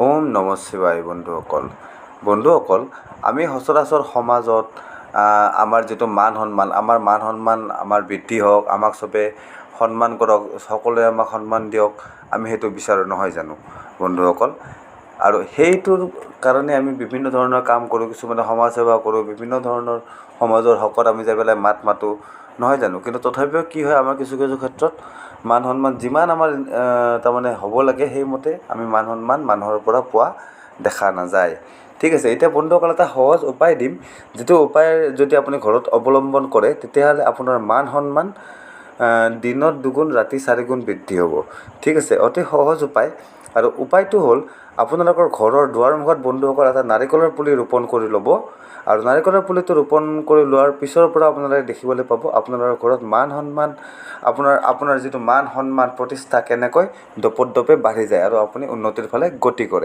ওম নম শিৱায় বন্ধুসকল আমি সচৰাচৰ সমাজত আমাৰ যিটো মান সন্মান আমাৰ বৃদ্ধি হওক, আমাক চবে সন্মান কৰক, সকলোৱে আমাক সন্মান দিয়ক, আমি সেইটো বিচাৰোঁ নহয় জানো বন্ধুসকল। আৰু সেইটোৰ কাৰণে আমি বিভিন্ন ধৰণৰ কাম কৰোঁ, কিছুমানে সমাজ সেৱা কৰোঁ, বিভিন্ন ধৰণৰ সমাজৰ হকত আমি যাই পেলাই মাত মাতোঁ নহয় জানো। কিন্তু তথাপিও কি হয়, আমাৰ কিছু কিছু ক্ষেত্ৰত মান সন্মান যিমান আমাৰ তাৰমানে হ'ব লাগে সেইমতে আমি মান সন্মান মানুহৰ পৰা পোৱা দেখা নাযায়। ঠিক আছে, এতিয়া বন্ধুসকল এটা সহজ উপায় দিম, যিটো উপায় যদি আপুনি ঘৰত অৱলম্বন কৰে তেতিয়াহ'লে আপোনাৰ মান সন্মান দিনত 2 গুণ ৰাতি 4 গুণ বৃদ্ধি হ'ব। ঠিক আছে, অতি সহজ উপায়। আৰু উপায়টো হ'ল, আপোনালোকৰ ঘৰৰ দুৱাৰমুখত বন্ধুসকল এটা নাৰিকলৰ পুলি ৰোপণ কৰি ল'ব। আৰু নাৰিকলৰ পুলিটো ৰোপণ কৰি লোৱাৰ পিছৰ পৰা আপোনালোকে দেখিবলৈ পাব আপোনালোকৰ ঘৰত মান সন্মান, আপোনাৰ যিটো মান সন্মান প্ৰতিষ্ঠা কেনেকৈ দপত দপে বাঢ়ি যায় আৰু আপুনি উন্নতিৰ ফালে গতি কৰে।